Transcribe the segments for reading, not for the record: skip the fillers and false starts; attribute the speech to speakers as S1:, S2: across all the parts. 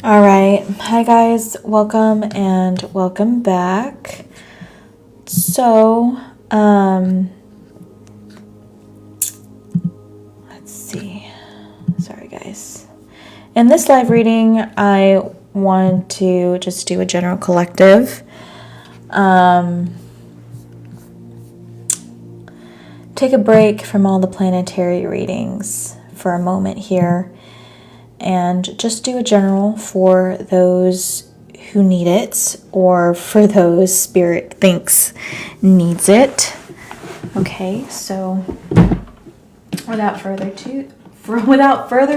S1: All right. Hi, guys. Welcome and welcome back. So, let's see. Sorry, guys. In this live reading, I want to just do a general collective. Take a break from all the planetary readings for a moment here and just do a general for those who need it or for those Spirit thinks needs it. Okay, so without further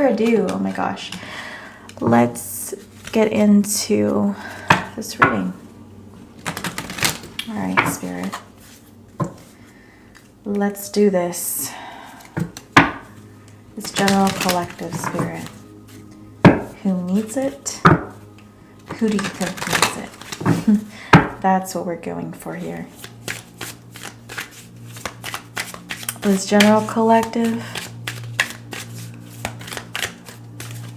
S1: ado, oh my gosh, let's get into this reading. All right, Spirit. Let's do this. This general collective, Spirit. Who needs it? Who do you think needs it? That's what we're going for here. This general collective.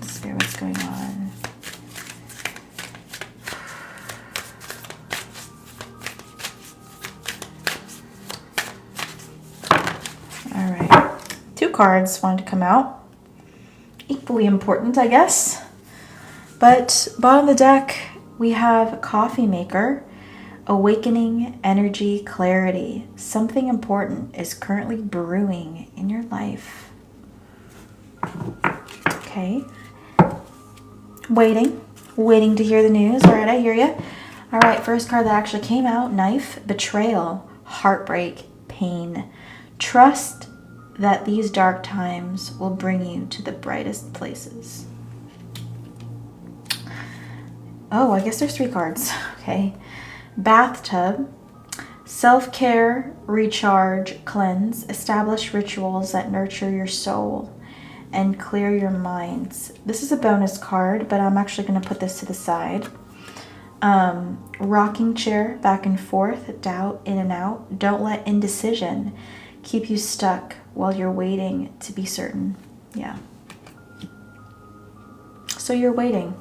S1: Spirit, what's going on? All right. 2 cards wanted to come out. Equally important, I guess. But bottom of the deck, we have Coffee Maker, Awakening Energy Clarity. Something important is currently brewing in your life. Okay. Waiting to hear the news. All right, I hear you. All right, first card that actually came out, Knife, Betrayal, Heartbreak, Pain. Trust that these dark times will bring you to the brightest places. Oh, I guess there's 3 cards. Okay. Bathtub, self-care, recharge, cleanse, establish rituals that nurture your soul and clear your minds. This is a bonus card, but I'm actually going to put this to the side. Rocking chair, back and forth, doubt, in and out. Don't let indecision keep you stuck while you're waiting to be certain. Yeah. So you're waiting.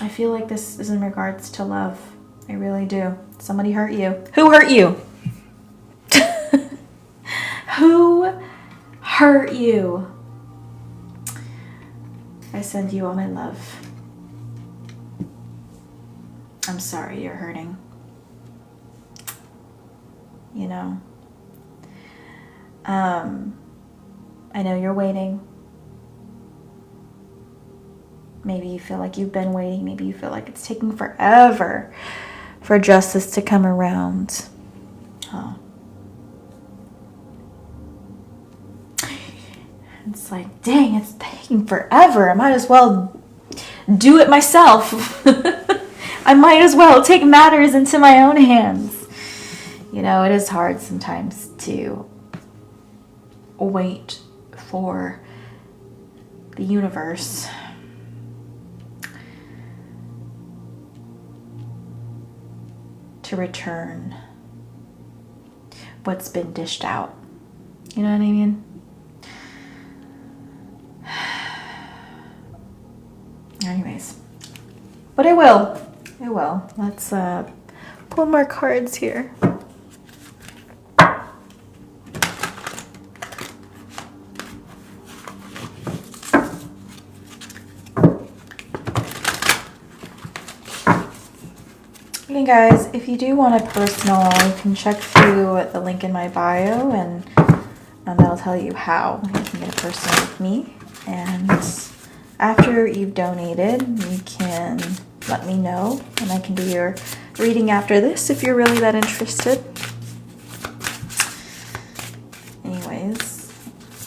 S1: I feel like this is in regards to love. I really do. Somebody hurt you. Who hurt you? Who hurt you? I send you all my love. I'm sorry you're hurting. You know. I know you're waiting. Maybe you feel like you've been waiting. Maybe you feel like it's taking forever for justice to come around. Oh. It's like, dang, it's taking forever. I might as well do it myself. I might as well take matters into my own hands. You know, it is hard sometimes to wait for the universe to return what's been dished out. You know what I mean? Anyways, but I will. Let's pull more cards here. Okay, guys, if you do want a personal, you can check through the link in my bio, and that'll tell you how you can get a personal with me. And after you've donated, you can let me know, and I can do your reading after this if you're really that interested. Anyways,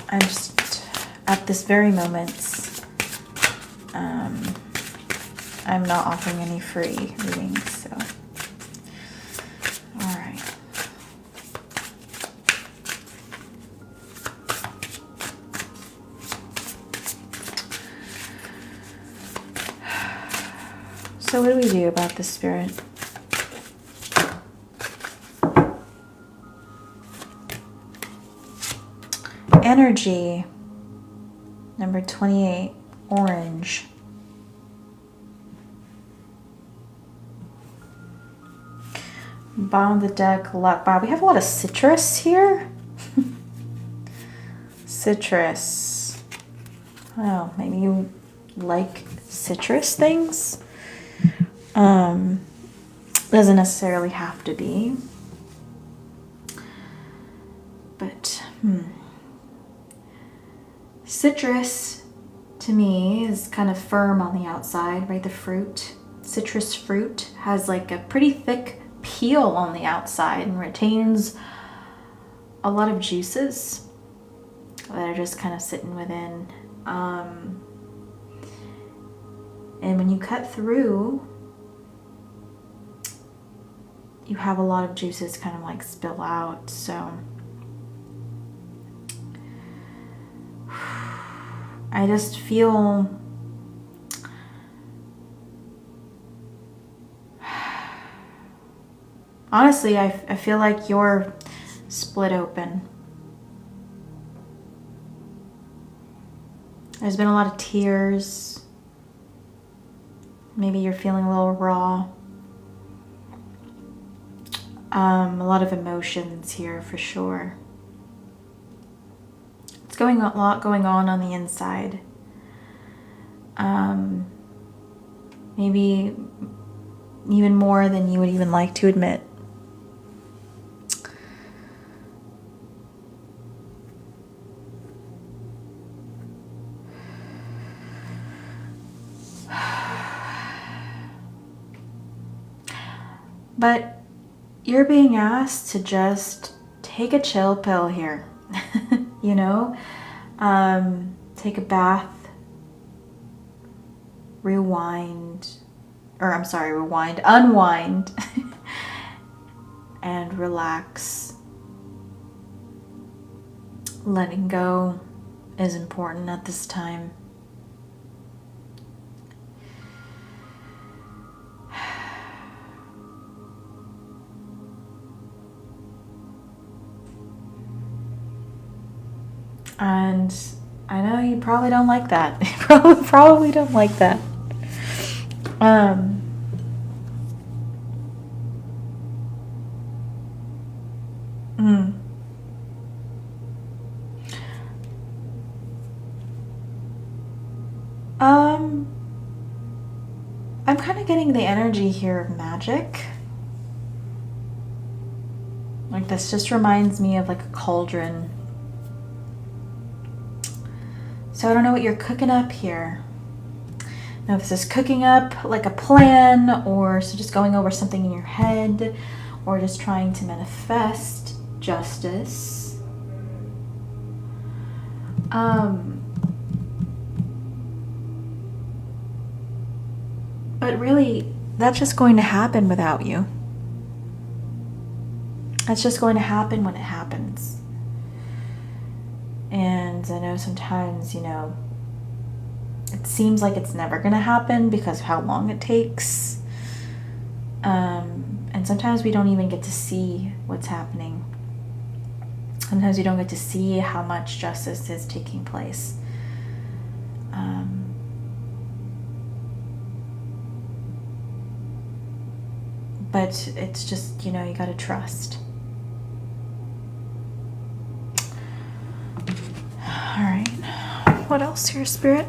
S1: I'm just at this very moment, I'm not offering any free readings, so. All right. So what do we do about this, Spirit? Energy, number 28, orange. Bottom of the deck, luck. Wow, we have a lot of citrus here. Citrus. Oh, maybe you like citrus things. Doesn't necessarily have to be. But, citrus, to me, is kind of firm on the outside, right? The fruit, citrus fruit, has like a pretty thick peel on the outside and retains a lot of juices that are just kind of sitting within. And when you cut through, you have a lot of juices kind of like spill out. So I just feel honestly, I feel like you're split open. There's been a lot of tears. Maybe you're feeling a little raw. A lot of emotions here for sure. It's a lot going on the inside. Maybe even more than you would even like to admit. But you're being asked to just take a chill pill here, you know? Take a bath, unwind, and relax. Letting go is important at this time. And I know you probably don't like that. You probably don't like that. I'm kind of getting the energy here of magic. Like this just reminds me of like a cauldron. So I don't know what you're cooking up here. Now, if this is cooking up like a plan, or so just going over something in your head, or just trying to manifest justice. But really, that's just going to happen without you. That's just going to happen when it happens. And I know sometimes, you know, it seems like it's never going to happen because of how long it takes. And sometimes we don't even get to see what's happening. Sometimes we don't get to see how much justice is taking place. But it's just, you know, you got to trust. All right. What else here, Spirit?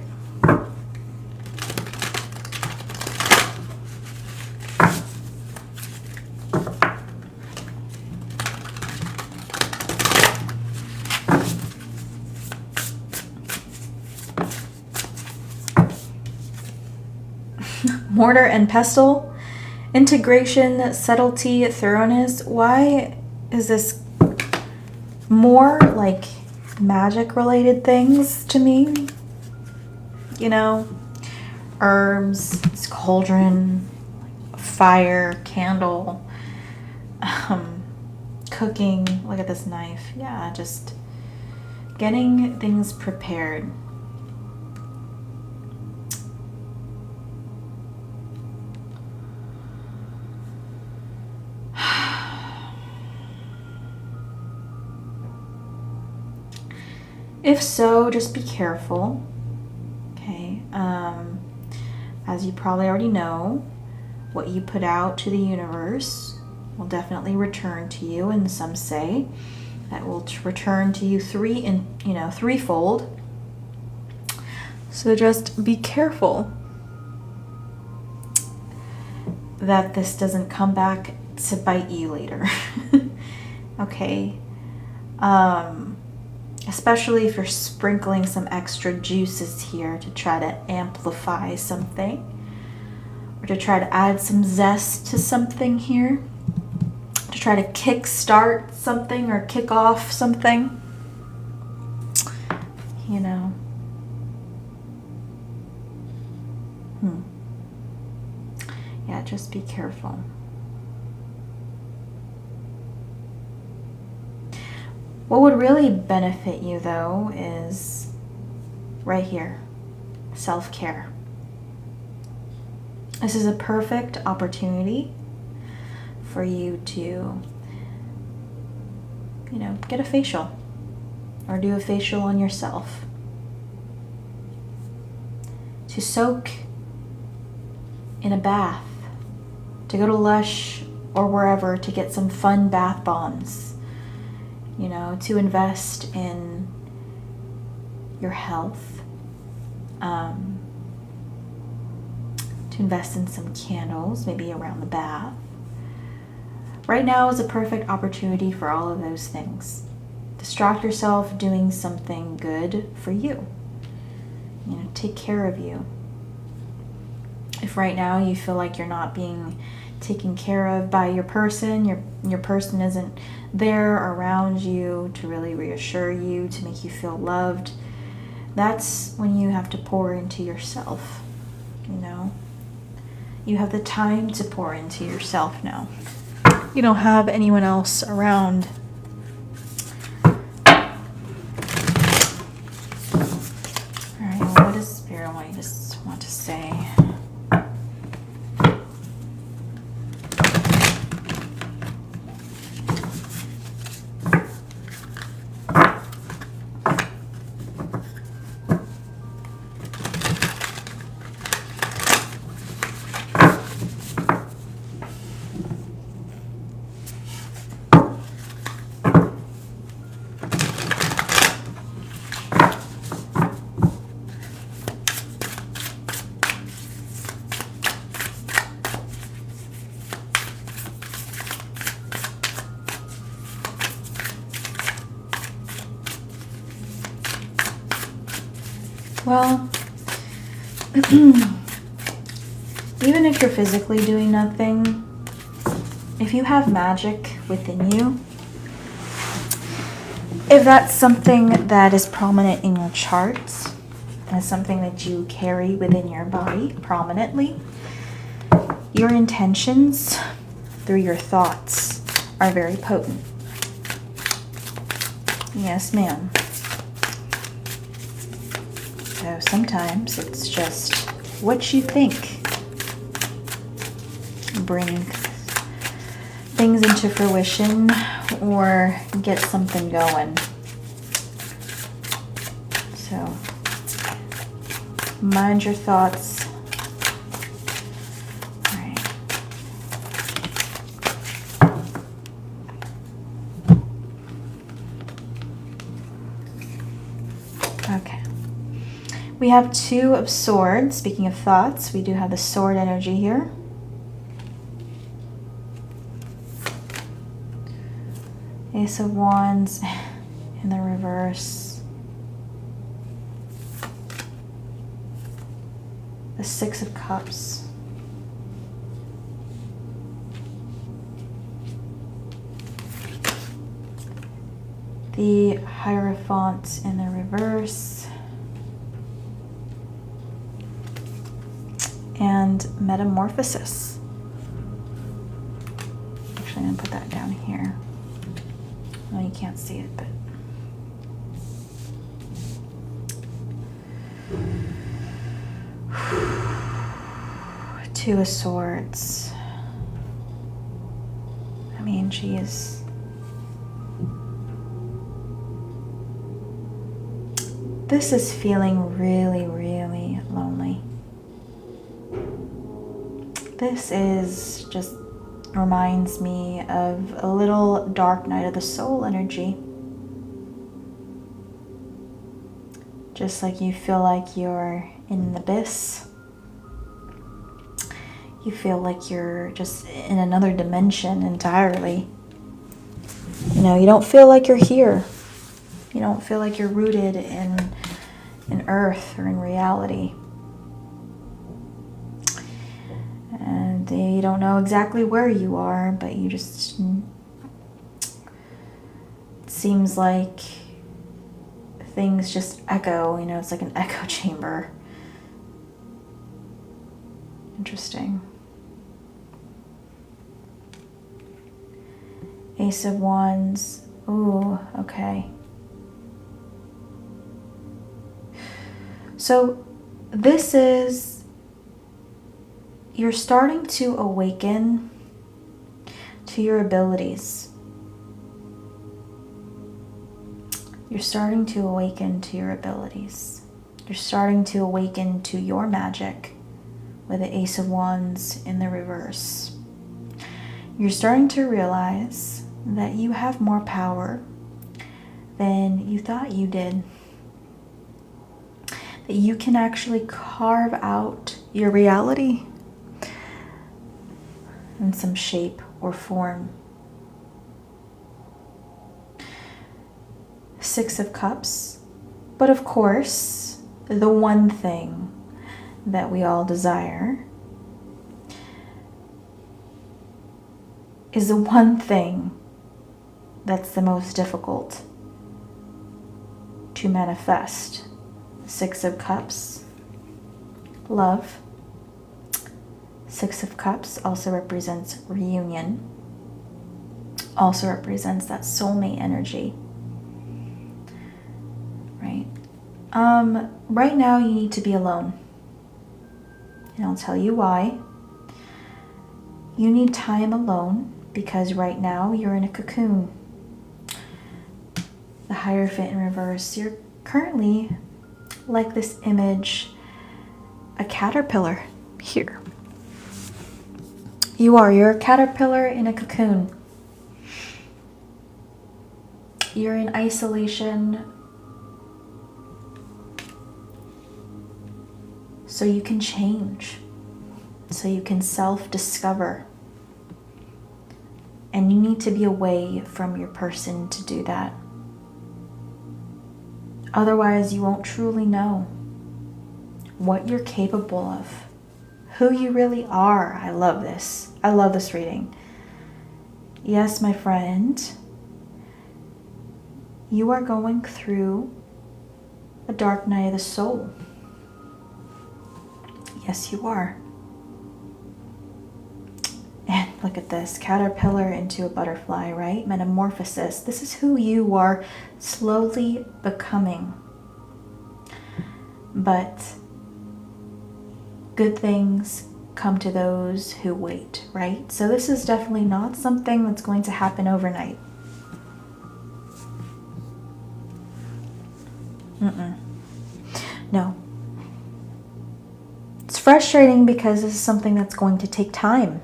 S1: Mortar and pestle. Integration, subtlety, thoroughness. Why is this more like magic related things to me? You know, herbs, this cauldron, fire, candle, cooking. Look at this knife. Yeah, just getting things prepared. If so, just be careful, okay? As you probably already know, what you put out to the universe, will definitely return to you, and some say that will return to you threefold. So just be careful that this doesn't come back to bite you later. Okay. Especially if you're sprinkling some extra juices here to try to amplify something, or to try to add some zest to something here, to try to kick-start something or kick off something, you know. Yeah, just be careful. What would really benefit you, though, is right here, self-care. This is a perfect opportunity for you to, get a facial or do a facial on yourself. To soak in a bath, to go to Lush or wherever to get some fun bath bombs. To invest in your health, to invest in some candles, maybe around the bath. Right now is a perfect opportunity for all of those things. Distract yourself doing something good for you. Take care of you. If right now you feel like you're not being taken care of by your person, your person isn't there around you to really reassure you, to make you feel loved, that's when you have to pour into yourself. You have the time to pour into yourself now. You don't have anyone else around. Alright, well, what does Spirit want to say? Well, even if you're physically doing nothing, if you have magic within you, if that's something that is prominent in your charts, and something that you carry within your body prominently, your intentions through your thoughts are very potent. Yes, ma'am. So sometimes it's just what you think. Bring things into fruition or get something going. So mind your thoughts. All right. Okay. We have 2 of Swords. Speaking of thoughts, we do have the Sword energy here. Ace of Wands in the reverse. The 6 of Cups. The Hierophant in the reverse. And Metamorphosis. Actually, I'm going to put that down here. Well, you can't see it, but... Two of Swords. I mean, she is... This is feeling really, really lonely. This is just reminds me of a little dark night of the soul energy. Just like you feel like you're in an abyss. You feel like you're just in another dimension entirely. You know, you don't feel like you're here. You don't feel like you're rooted in earth or in reality. And you don't know exactly where you are, but you just... It seems like things just echo, you know, it's like an echo chamber. Interesting. Ace of Wands. Ooh, okay. So this is, you're starting to awaken to your abilities. You're starting to awaken to your abilities. You're starting to awaken to your magic with the Ace of Wands in the reverse. You're starting to realize that you have more power than you thought you did. That you can actually carve out your reality in some shape or form. Six of Cups. But of course, the one thing that we all desire is the one thing that's the most difficult to manifest. Six of Cups, love. Six of Cups also represents reunion. Also represents that soulmate energy. Right? Right now you need to be alone. And I'll tell you why. You need time alone because right now you're in a cocoon. The Hierophant in reverse. You're currently like this image, a caterpillar here. You're a caterpillar in a cocoon. You're in isolation so you can change, so you can self-discover. And you need to be away from your person to do that. Otherwise, you won't truly know what you're capable of, who you really are. I love this. I love this reading. Yes, my friend, you are going through a dark night of the soul. Yes, you are. And look at this, caterpillar into a butterfly, right? Metamorphosis. This is who you are slowly becoming. But good things come to those who wait, right? So this is definitely not something that's going to happen overnight. No. It's frustrating because this is something that's going to take time.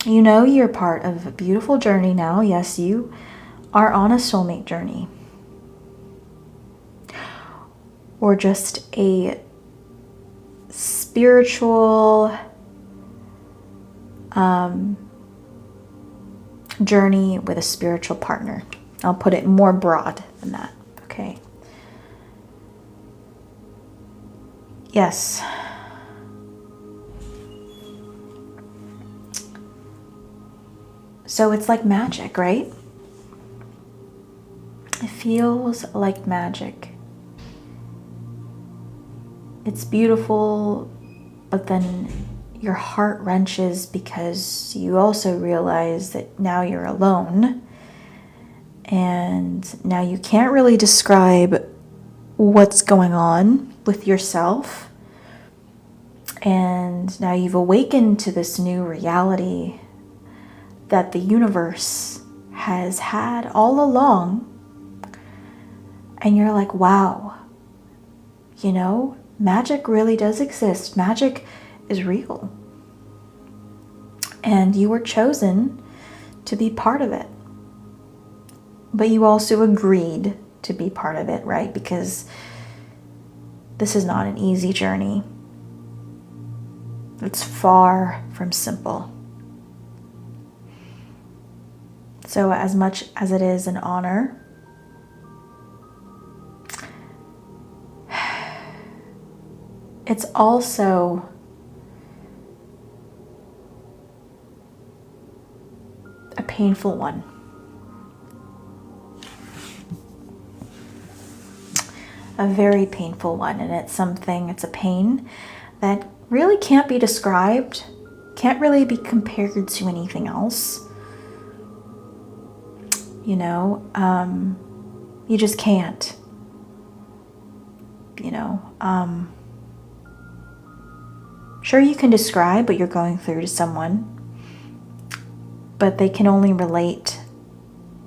S1: You know you're part of a beautiful journey now. Yes, you are on a soulmate journey. Or just a spiritual journey with a spiritual partner. I'll put it more broad than that, okay? Yes. So it's like magic, right? It feels like magic. It's beautiful, but then your heart wrenches because you also realize that now you're alone. And now you can't really describe what's going on with yourself. And now you've awakened to this new reality that the universe has had all along. And you're like, wow, you know, magic really does exist. Magic is real. And you were chosen to be part of it. But you also agreed to be part of it, right? Because this is not an easy journey. It's far from simple. So as much as it is an honor, it's also a painful one. A very painful one, and it's a pain that really can't be described, can't really be compared to anything else. You know, you just can't. You know, sure you can describe what you're going through to someone, but they can only relate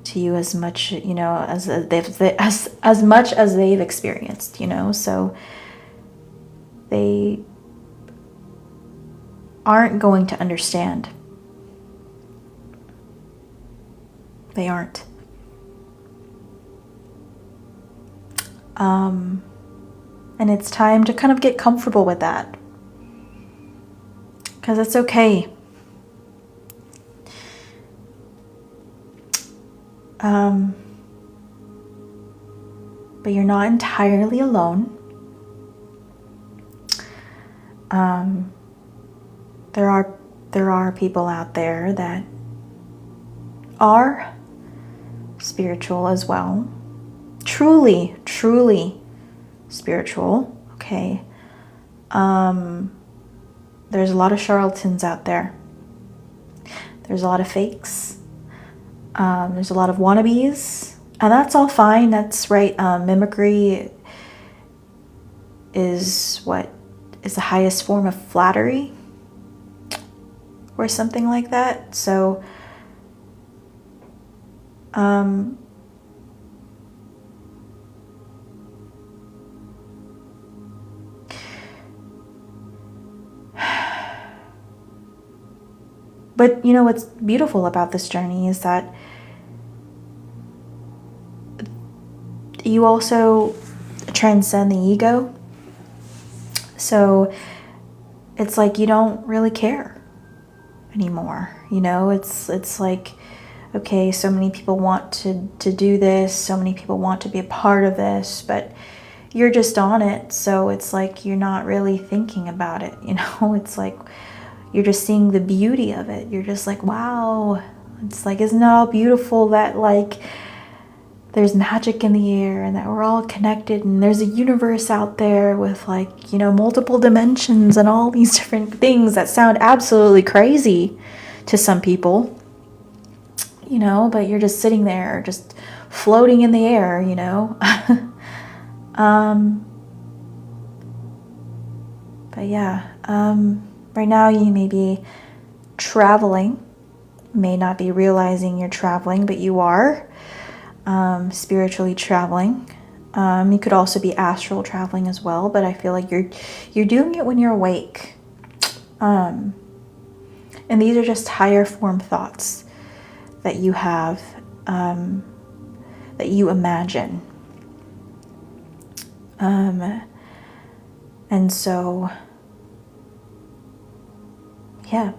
S1: to you as much, you know, as much as they've experienced, you know. So they aren't going to understand. They aren't. And it's time to kind of get comfortable with that, because it's okay. But you're not entirely alone. There are people out there that are spiritual as well. Truly spiritual, okay? There's a lot of charlatans out there. There's a lot of fakes. There's a lot of wannabes, and that's all fine. That's right. Mimicry is the highest form of flattery, or something like that. So, but you know what's beautiful about this journey is that you also transcend the ego. So it's like you don't really care anymore. You know, it's like, okay, so many people want to do this, so many people want to be a part of this, but you're just on it. So it's like you're not really thinking about it, you know. It's like you're just seeing the beauty of it. You're just like, wow. It's like, isn't it all beautiful that like there's magic in the air and that we're all connected and there's a universe out there with like, you know, multiple dimensions and all these different things that sound absolutely crazy to some people, you know, but you're just sitting there just floating in the air, you know. But yeah, right now you may be traveling, may not be realizing you're traveling, but you are. Spiritually traveling. You could also be astral traveling as well, but I feel like you're doing it when you're awake. And these are just higher form thoughts that you have, that you imagine. And so, yeah.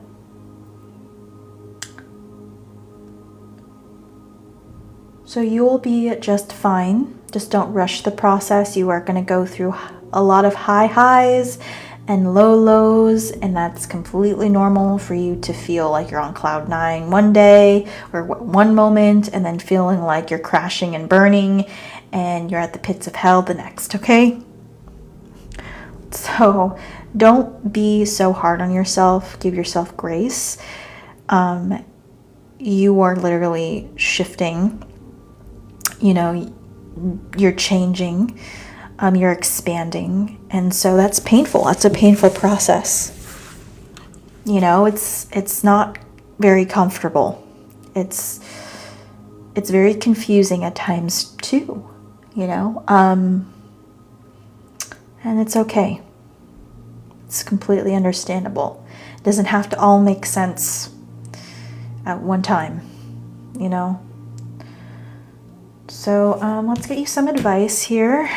S1: So you will be just fine. Just don't rush the process. You are going to go through a lot of high highs and low lows, and that's completely normal for you to feel like you're on cloud 9 one day or one moment, and then feeling like you're crashing and burning and you're at the pits of hell the next, okay? So don't be so hard on yourself. Give yourself grace. You are literally shifting. You know, you're changing, you're expanding, and so that's painful. That's a painful process. You know, it's not very comfortable. It's very confusing at times too, you know, and it's okay. It's completely understandable. It doesn't have to all make sense at one time, you know? So let's get you some advice here.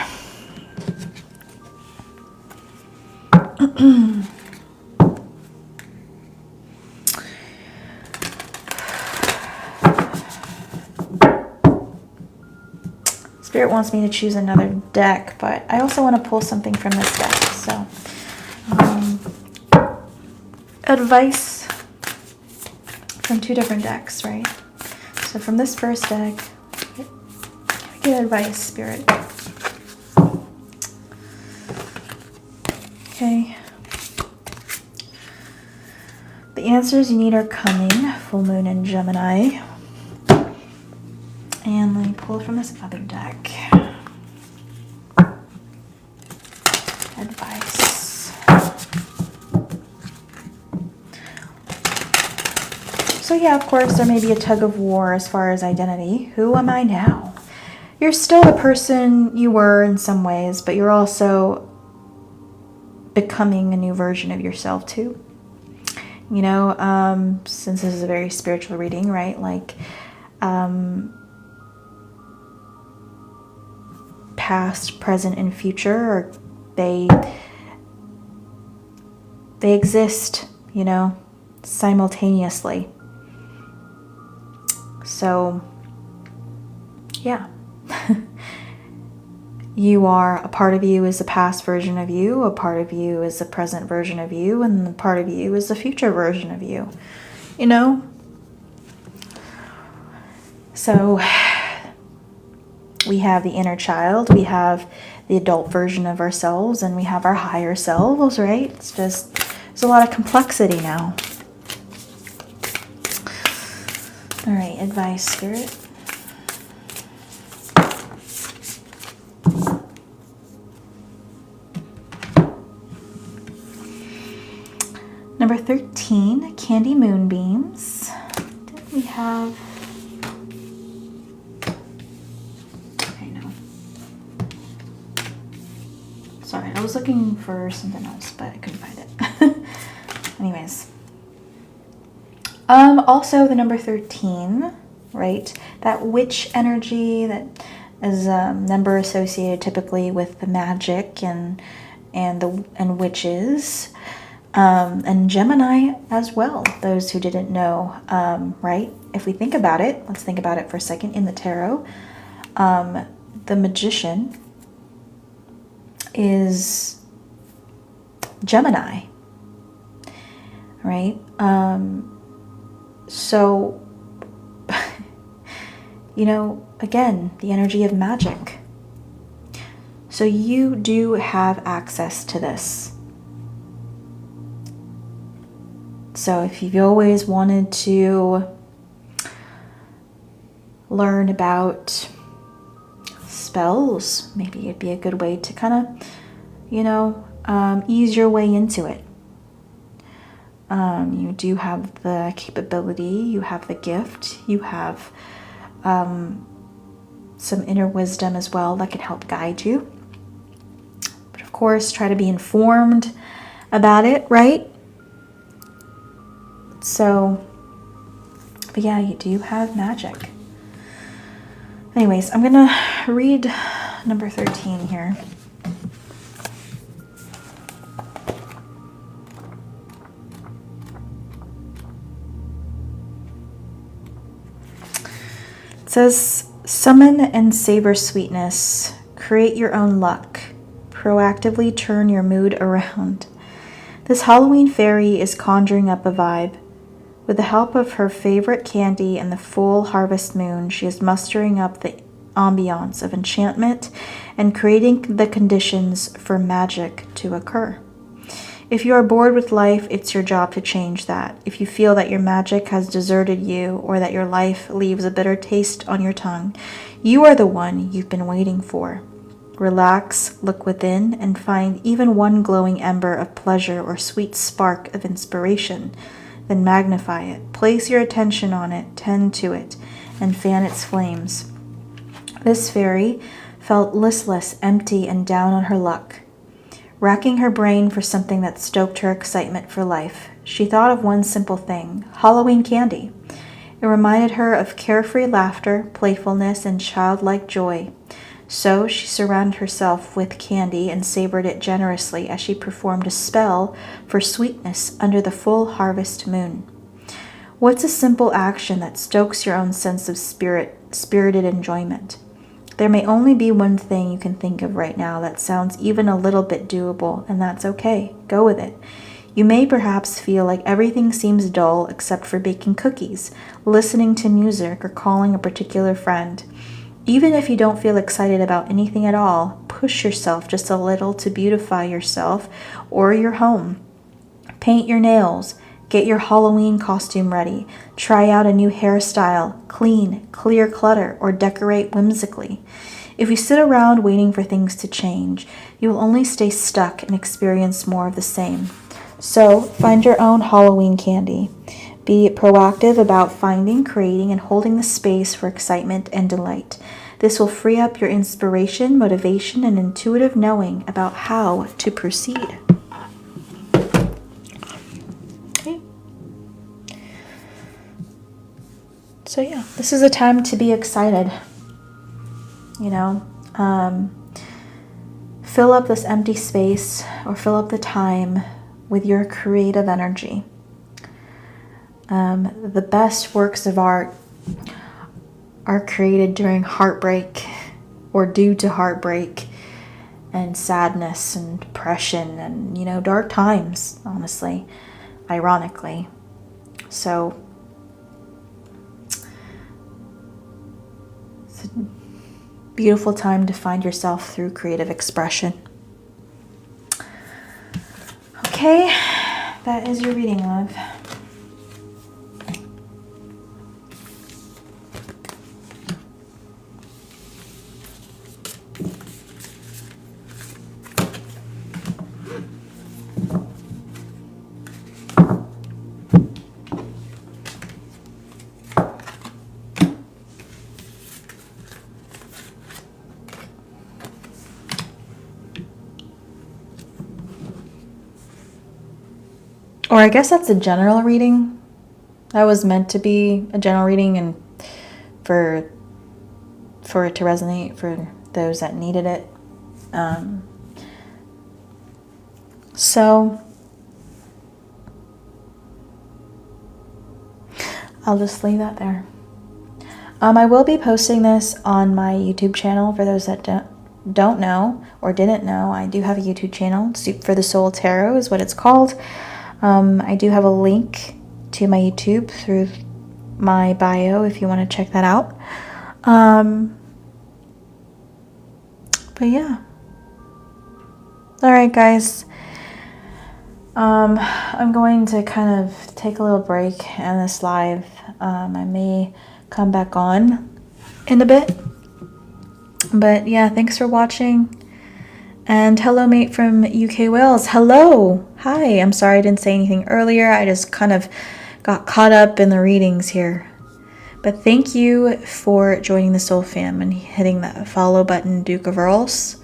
S1: Spirit wants me to choose another deck, but I also want to pull something from this deck. So, advice from two different decks, right? So from this first deck, get advice, Spirit. Okay. The answers you need are coming. Full moon in Gemini. And let me pull from this other deck. Advice. So yeah, of course, there may be a tug of war as far as identity. Who am I now? You're still the person you were in some ways, but you're also becoming a new version of yourself too. You know, since this is a very spiritual reading, right? Like, past, present, and future, or they exist, you know, simultaneously. So, yeah. You are, a part of you is a past version of you, a part of you is a present version of you, and a part of you is a future version of you, you know? So, we have the inner child, we have the adult version of ourselves, and we have our higher selves, right? It's just, there's a lot of complexity now. All right, advice, Spirit. Number 13, Candy Moonbeams. Did we have... Okay, no. Sorry, I was looking for something else, but I couldn't find it. Anyways. Also the number 13, right? That witch energy that is a number associated typically with the magic and witches. And Gemini as well, those who didn't know, right? If we think about it, let's think about it for a second in the tarot. The Magician is Gemini, right? So, you know, again, the energy of magic. So you do have access to this. So if you've always wanted to learn about spells, maybe it'd be a good way to kind of, you know, ease your way into it. You do have the capability, you have the gift, you have some inner wisdom as well that can help guide you. But of course, try to be informed about it, right? So, but yeah, you do have magic. Anyways, I'm going to read number 13 here. It says, summon and savor sweetness. Create your own luck. Proactively turn your mood around. This Halloween fairy is conjuring up a vibe. With the help of her favorite candy and the full harvest moon, she is mustering up the ambiance of enchantment and creating the conditions for magic to occur. If you are bored with life, it's your job to change that. If you feel that your magic has deserted you or that your life leaves a bitter taste on your tongue, you are the one you've been waiting for. Relax, look within, and find even one glowing ember of pleasure or sweet spark of inspiration. Then magnify it, place your attention on it, tend to it, and fan its flames. This fairy felt listless, empty, and down on her luck. Racking her brain for something that stoked her excitement for life, she thought of one simple thing: Halloween candy. It reminded her of carefree laughter, playfulness, and childlike joy. So she surrounded herself with candy and savored it generously as she performed a spell for sweetness under the full harvest moon. What's a simple action that stokes your own sense of spirited enjoyment? There may only be one thing you can think of right now that sounds even a little bit doable, and that's okay. Go with it. You may perhaps feel like everything seems dull except for baking cookies, listening to music, or calling a particular friend. Even if you don't feel excited about anything at all, push yourself just a little to beautify yourself or your home. Paint your nails. Get your Halloween costume ready. Try out a new hairstyle. Clean, clear clutter, or decorate whimsically. If you sit around waiting for things to change, you will only stay stuck and experience more of the same. So, find your own Halloween candy. Be proactive about finding, creating, and holding the space for excitement and delight. This will free up your inspiration, motivation, and intuitive knowing about how to proceed. Okay. So yeah, this is a time to be excited. You know, fill up this empty space or fill up the time with your creative energy. The best works of art are created during heartbreak or due to heartbreak and sadness and depression and, you know, dark times, honestly, ironically. So it's a beautiful time to find yourself through creative expression. Okay, that is your reading, love. Or I guess that's a general reading. That was meant to be a general reading and for it to resonate for those that needed it. So I'll just leave that there. I will be posting this on my YouTube channel for those that don't know or didn't know. I do have a YouTube channel. Soup for the Soul Tarot is what it's called. I do have a link to my YouTube through my bio if you want to check that out. But yeah. Alright, guys. I'm going to kind of take a little break in this live. I may come back on in a bit. But yeah, thanks for watching. And hello, mate from UK Wales. Hello. Hi. I'm sorry I didn't say anything earlier. I just kind of got caught up in the readings here. But thank you for joining the Soul Fam and hitting that follow button, Duke of Earls.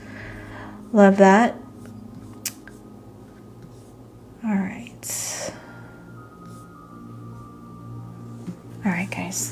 S1: Love that. All right. All right, guys.